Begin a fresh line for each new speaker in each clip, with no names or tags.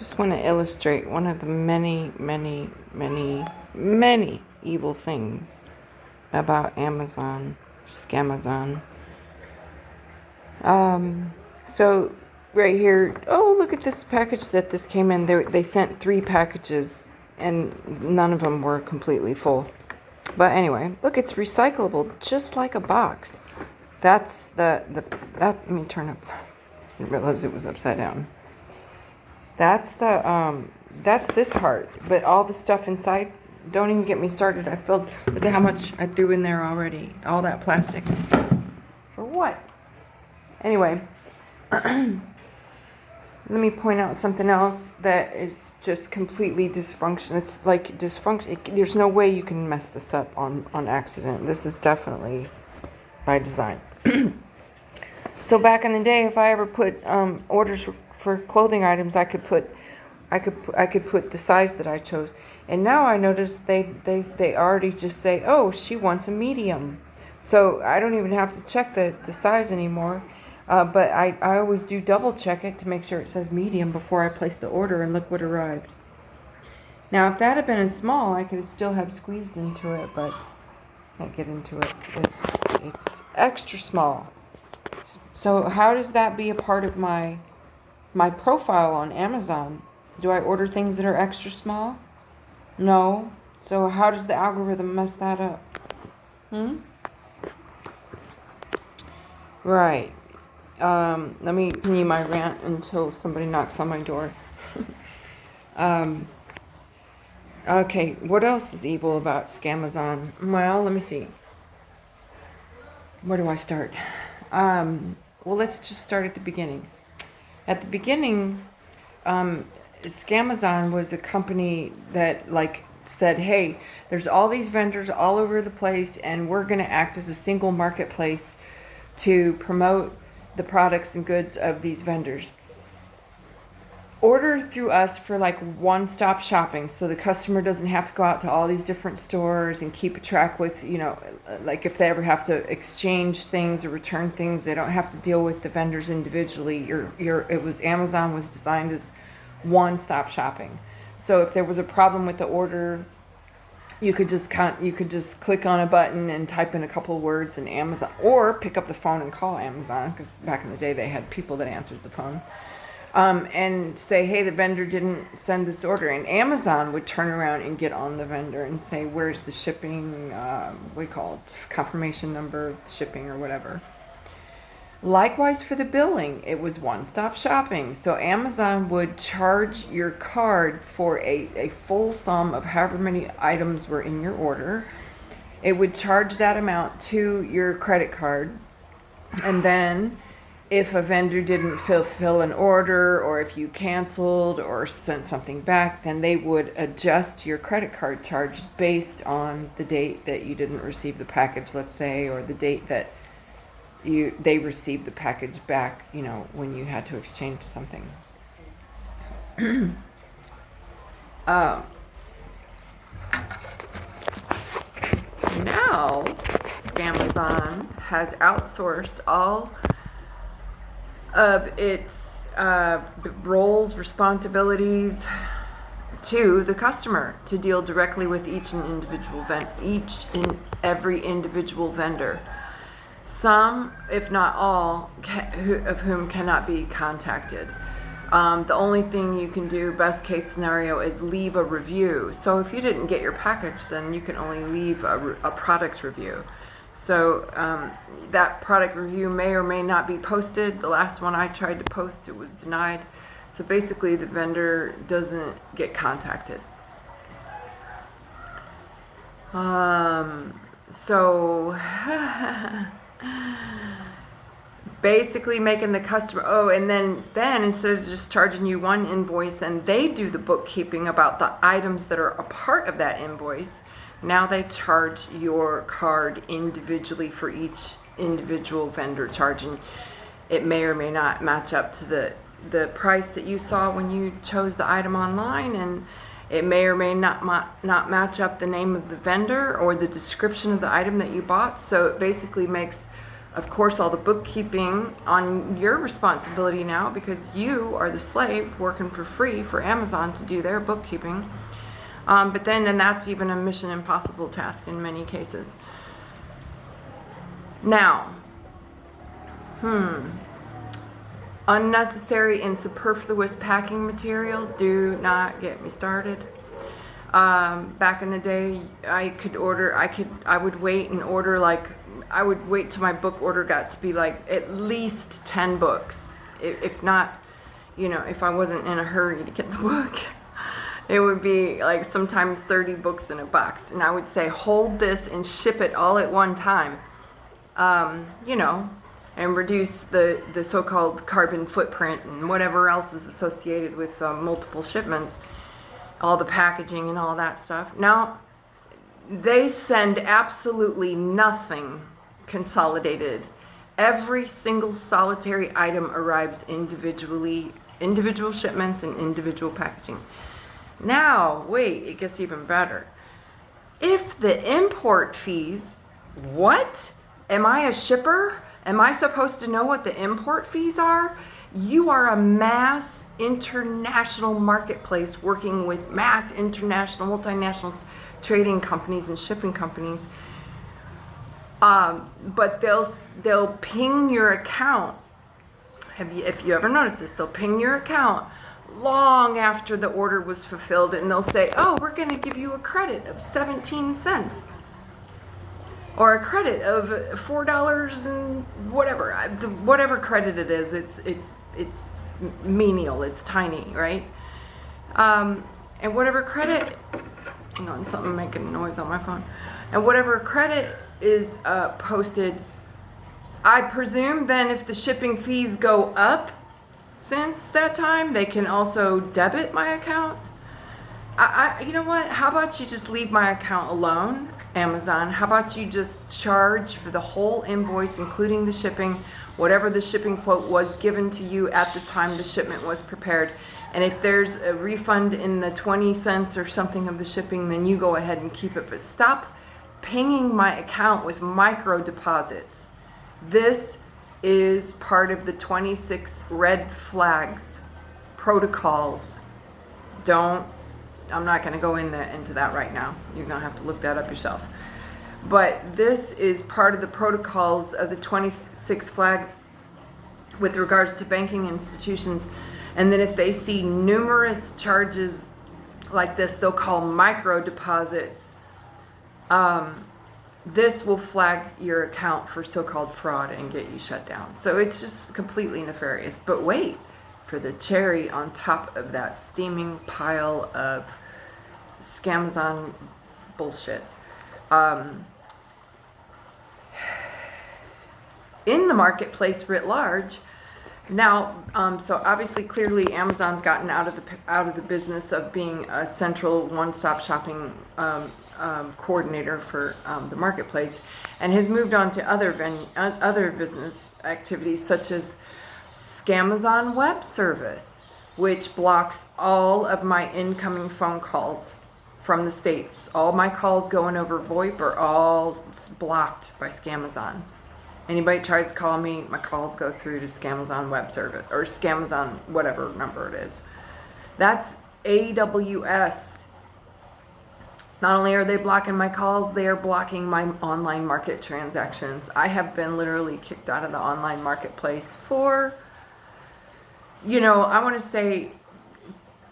just want to illustrate one of the many, many, many, many evil things about Amazon, Scamazon. So right here, oh, look at this package that this came in. They sent 3 packages and none of them were completely full. But anyway, look, it's recyclable just like a box. That's let me turn up. I didn't realize it was upside down. That's this part, but all the stuff inside, don't even get me started. Look at how much I threw in there already. All that plastic. For what? Anyway, let me point out something else that is just completely dysfunction. It's like dysfunction. There's no way you can mess this up on accident. This is definitely by design. So back in the day, if I ever put orders for clothing items, I could put the size that I chose. And now I notice they already just say, oh, she wants a medium. So I don't even have to check the size anymore. But I always do double check it to make sure it says medium before I place the order, and look what arrived. Now if that had been a small, I could still have squeezed into it, but I can't get into it. It's extra small. So how does that be a part of my profile on Amazon? Do I order things that are extra small? No. So how does the algorithm mess that up? Right. Let me continue my rant until somebody knocks on my door. Okay, what else is evil about Scamazon? Well, let me see. Where do I start? Well, let's just start at the beginning. At the beginning, Scamazon was a company that said, hey, there's all these vendors all over the place, and we're going to act as a single marketplace to promote the products and goods of these vendors. Order through us for one-stop shopping, so the customer doesn't have to go out to all these different stores and keep a track with, if they ever have to exchange things or return things, they don't have to deal with the vendors individually. Amazon was designed as one-stop shopping. So if there was a problem with the order, you could just click on a button and type in a couple of words in Amazon, or pick up the phone and call Amazon, because back in the day they had people that answered the phone, and say, hey, the vendor didn't send this order, and Amazon would turn around and get on the vendor and say, where's the shipping, we call it confirmation number, shipping or whatever. Likewise for the billing, it was one-stop shopping. So Amazon would charge your card for a full sum of however many items were in your order. It would charge that amount to your credit card. And then if a vendor didn't fulfill an order, or if you canceled or sent something back, then they would adjust your credit card charge based on the date that you didn't receive the package, let's say, or the date that they received the package back, when you had to exchange something. Now, Scamazon has outsourced all of its roles, responsibilities to the customer to deal directly with each and every individual vendor. Some, if not all, of whom cannot be contacted. The only thing you can do, best case scenario, is leave a review. So if you didn't get your package, then you can only leave a product review. So that product review may or may not be posted. The last one I tried to post, it was denied. So basically the vendor doesn't get contacted. So basically making the customer, and then instead of just charging you one invoice and they do the bookkeeping about the items that are a part of that invoice, now they charge your card individually for each individual vendor, charging it may or may not match up to the price that you saw when you chose the item online, and it may or may not match up the name of the vendor or the description of the item that you bought. So it basically makes Of course, all the bookkeeping on your responsibility now, because you are the slave working for free for Amazon to do their bookkeeping. But then that's even a mission impossible task in many cases. Now, unnecessary and superfluous packing material, do not get me started. Back in the day, I would wait and order, like, I would wait till my book order got to be like at least 10 books. If not, if I wasn't in a hurry to get the book, it would be like sometimes 30 books in a box. And I would say, hold this and ship it all at one time, and reduce the so-called carbon footprint and whatever else is associated with multiple shipments, all the packaging and all that stuff. Now, they send absolutely nothing consolidated. Every single solitary item arrives individually, individual shipments and individual packaging. Now, wait, it gets even better. If the import fees, what? Am I a shipper? Am I supposed to know what the import fees are? You are a mass international marketplace working with mass international, multinational trading companies and shipping companies. But they'll ping your account. If you ever noticed this, they'll ping your account long after the order was fulfilled, and they'll say, oh, we're going to give you a credit of 17 cents. Or a credit of $4 and whatever credit it is, it's menial, it's tiny, right? And whatever credit, hang on, something making noise on my phone. And whatever credit is posted, I presume then if the shipping fees go up since that time, they can also debit my account. You know what? How about you just leave my account alone, Amazon? How about you just charge for the whole invoice, including the shipping, whatever the shipping quote was given to you at the time the shipment was prepared. And if there's a refund in the 20 cents or something of the shipping, then you go ahead and keep it. But stop pinging my account with micro deposits. This is part of the 26 red flags protocols. I'm not going to go into that right now. You're going to have to look that up yourself. But this is part of the protocols of the 26 flags with regards to banking institutions. And then if they see numerous charges like this, they'll call micro deposits. This will flag your account for so-called fraud and get you shut down. So it's just completely nefarious. But wait for the cherry on top of that steaming pile of Scamazon bullshit. In the marketplace writ large, now, so obviously, clearly, Amazon's gotten out of the business of being a central one-stop shopping coordinator for the marketplace, and has moved on to other business activities such as Scamazon Web Service, which blocks all of my incoming phone calls from the States. All my calls going over VoIP are all blocked by Scamazon. Anybody tries to call me, my calls go through to Scamazon Web Service, or Scamazon, whatever number it is. That's AWS. Not only are they blocking my calls, they are blocking my online market transactions. I have been literally kicked out of the online marketplace for, I want to say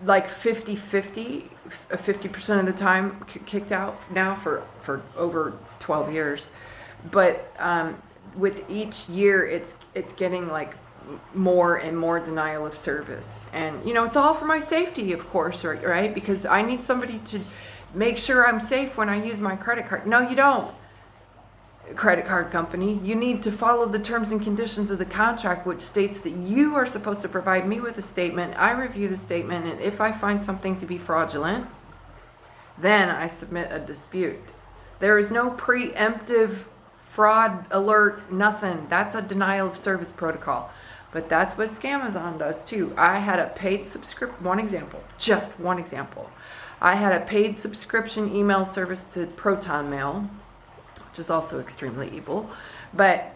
like 50-50, 50% of the time kicked out now for over 12 years. But with each year, it's getting like more and more denial of service. And, it's all for my safety, of course, right? Because I need somebody to make sure I'm safe when I use my credit card. No, you don't, credit card company. You need to follow the terms and conditions of the contract, which states that you are supposed to provide me with a statement. I review the statement, and if I find something to be fraudulent, then I submit a dispute. There is no preemptive fraud alert, nothing. That's a denial of service protocol. But that's what Scamazon does too. I had a paid just one example. I had a paid subscription email service to Proton Mail, which is also extremely evil. But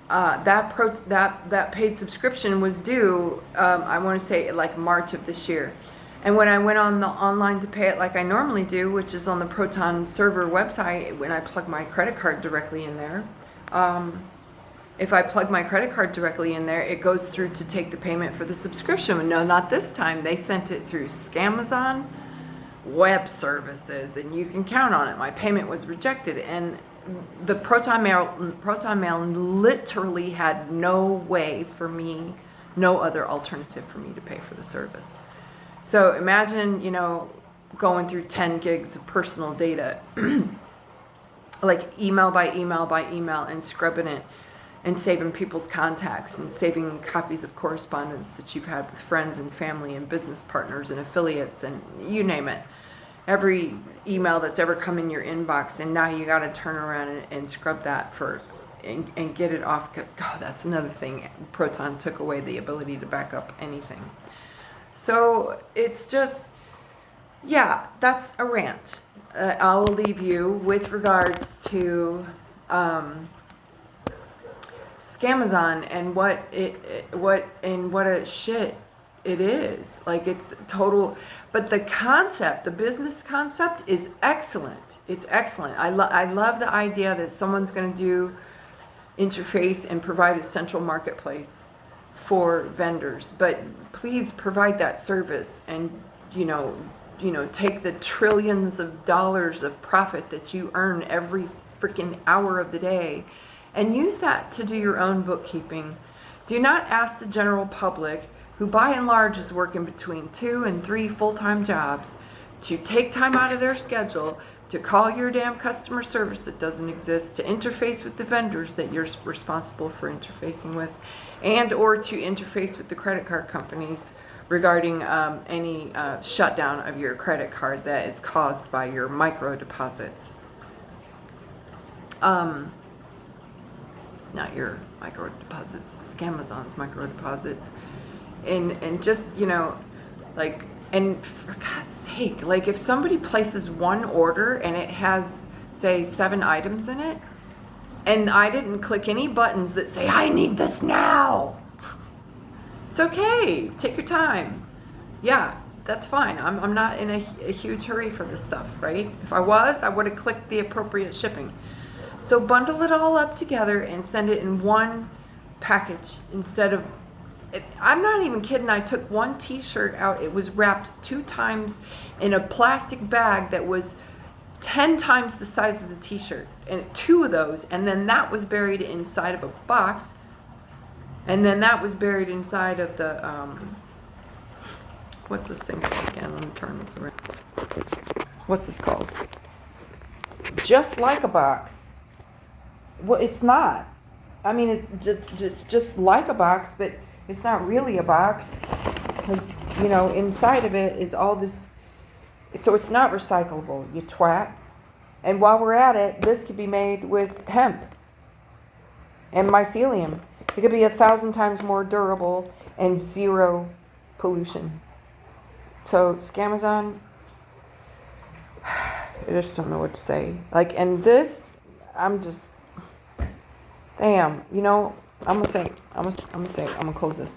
that paid subscription was due, I want to say like March of this year. And when I went on the online to pay it like I normally do, which is on the Proton server website, when I plug my credit card directly in there, if I plug my credit card directly in there, it goes through to take the payment for the subscription. No, not this time. They sent it through Scamazon Web Services, and you can count on it. My payment was rejected, and the Proton Mail literally had no way for me, no other alternative for me to pay for the service. So imagine, going through 10 gigs of personal data, like email by email by email, and scrubbing it and saving people's contacts and saving copies of correspondence that you've had with friends and family and business partners and affiliates and you name it. Every email that's ever come in your inbox, and now you got to turn around and scrub that and get it off. God, that's another thing. Proton took away the ability to back up anything. So it's just, yeah, that's a rant. I will leave you with regards to Scamazon and what a shit it is. Like, it's total. But the concept, the business concept, is excellent. It's excellent. I love the idea that someone's going to do interface and provide a central marketplace for vendors. But please provide that service, and take the trillions of dollars of profit that you earn every freaking hour of the day and use that to do your own bookkeeping. Do not ask the general public, who by and large is working between 2 and 3 full-time jobs, to take time out of their schedule to call your damn customer service that doesn't exist, to interface with the vendors that you're responsible for interfacing with, and or to interface with the credit card companies regarding any shutdown of your credit card that is caused by your micro deposits. Not your micro deposits, Scamazon's micro deposits. And just, like, and for God's sake, like, if somebody places one order and it has, say, 7 items in it, and I didn't click any buttons that say, I need this now, it's okay. Take your time. Yeah, that's fine. I'm not in a huge hurry for this stuff, right? If I was, I would have clicked the appropriate shipping. So bundle it all up together and send it in one package instead of, I'm not even kidding, I took one t-shirt out. It was wrapped 2 times in a plastic bag that was 10 times the size of the t-shirt, and 2 of those, and then that was buried inside of a box, and then that was buried inside of the, what's this thing called again? Let me turn this around. What's this called? Just like a box. Well, it's not. I mean, it's just like a box, but it's not really a box, because, inside of it is all this. So it's not recyclable, you twat. And while we're at it, this could be made with hemp and mycelium. It could be 1,000 times more durable and 0 pollution. So Scamazon, I just don't know what to say. Like, and this, I'm just, damn, I'm gonna close this.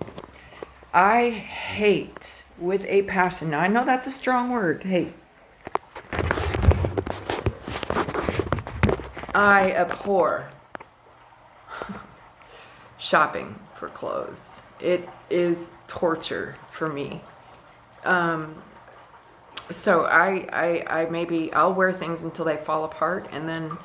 I hate with a passion. Now, I know that's a strong word, hate. I abhor shopping for clothes. It is torture for me. So I'll wear things until they fall apart, and then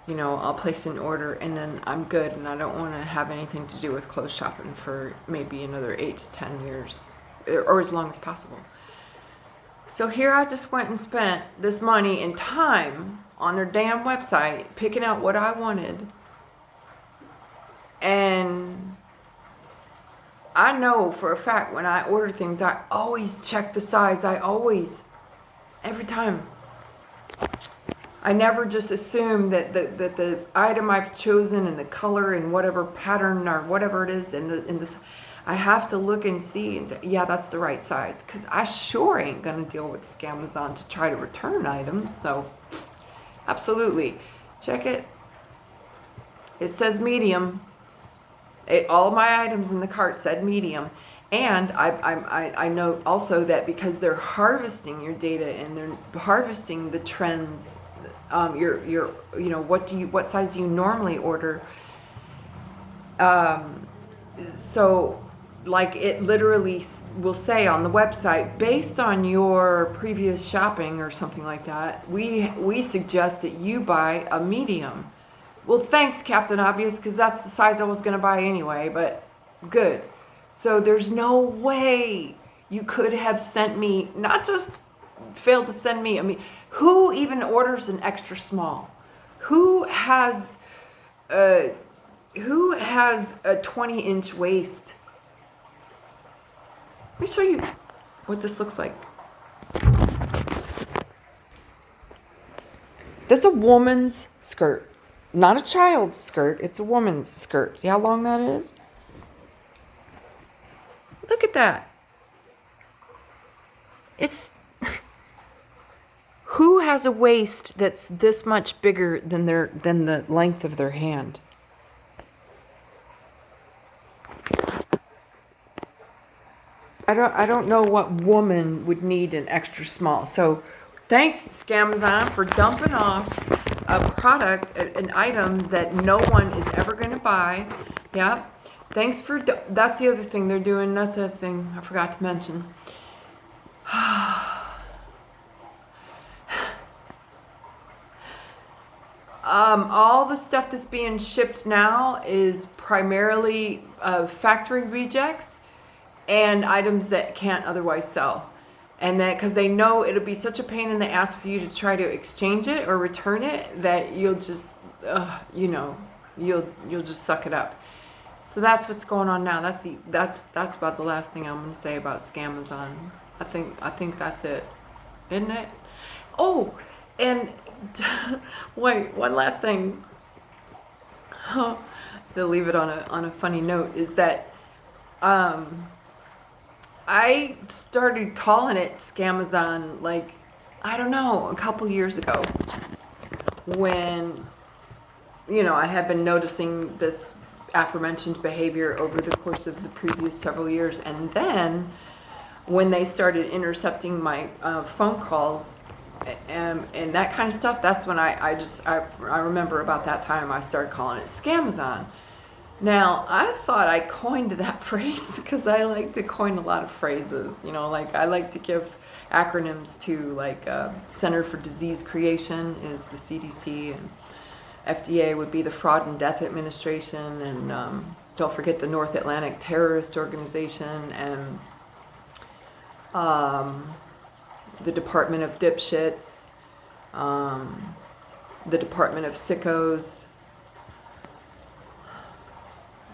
I'll place an order, and then I'm good, and I don't want to have anything to do with clothes shopping for maybe another 8 to 10 years, or as long as possible. So here I just went and spent this money and time on their damn website picking out what I wanted, and I know for a fact when I order things, I always check the size. Every time. I never just assume that the item I've chosen and the color and whatever pattern or whatever it is in this, I have to look and see and say, yeah, that's the right size, because I sure ain't gonna deal with Scamazon to try to return items. So absolutely, check it. It says medium. All my items in the cart said medium. And I note also that because they're harvesting your data and they're harvesting the trends, what size do you normally order? So like it literally will say on the website, based on your previous shopping or something like that, we suggest that you buy a medium. Well, thanks, Captain Obvious, because that's the size I was going to buy anyway, but good. So there's no way you could have sent me, not just failed to send me, I mean, who even orders an extra small? Who has a 20-inch waist? Let me show you what this looks like. That's a woman's skirt. Not a child's skirt, it's a woman's skirt. See how long that is? Look at that. It's... Who has a waist that's this much bigger than the length of their hand? I don't know what woman would need an extra small. So thanks, Scamazon, for dumping off a product, an item that no one is ever going to buy. Yeah. Thanks for, that's the other thing they're doing. That's the other thing I forgot to mention. All the stuff that's being shipped now is primarily factory rejects and items that can't otherwise sell. And that because they know it'll be such a pain in the ass for you to try to exchange it or return it that you'll just, you'll just suck it up. So that's what's going on now. That's about the last thing I'm going to say about Scamazon. I think that's it, isn't it? Oh, and wait, one last thing. To leave it on a funny note is that I started calling it Scamazon, like, I don't know, a couple years ago when, I had been noticing this aforementioned behavior over the course of the previous several years. And then when they started intercepting my phone calls and that kind of stuff, that's when I remember about that time I started calling it Scamazon. Now, I thought I coined that phrase because I like to coin a lot of phrases, like I like to give acronyms to, like Center for Disease Creation is the CDC, and FDA would be the Fraud and Death Administration, and don't forget the North Atlantic Terrorist Organization, and the Department of Dipshits, the Department of Sickos.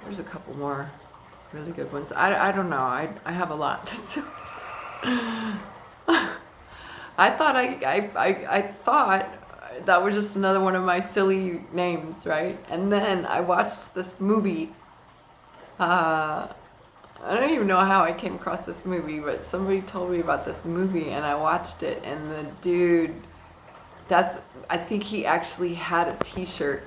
There's a couple more really good ones. I don't know. I have a lot. I thought that was just another one of my silly names, right? And then I watched this movie. I don't even know how I came across this movie, but somebody told me about this movie and I watched it, and the dude, I think he actually had a t-shirt.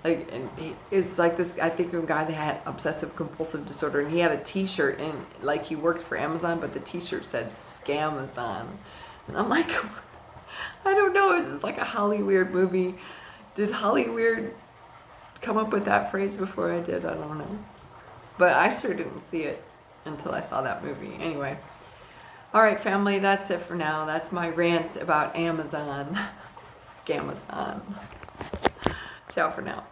Like, and it's like this, I think, a guy that had obsessive compulsive disorder, and he had a t-shirt, and like he worked for Amazon, but the t-shirt said Scamazon. And I'm like, I don't know, is this like a Hollyweird movie? Did Hollyweird come up with that phrase before I did? I don't know. But I sure didn't see it until I saw that movie. Anyway. Alright, family, that's it for now. That's my rant about Amazon. Scamazon. Ciao for now.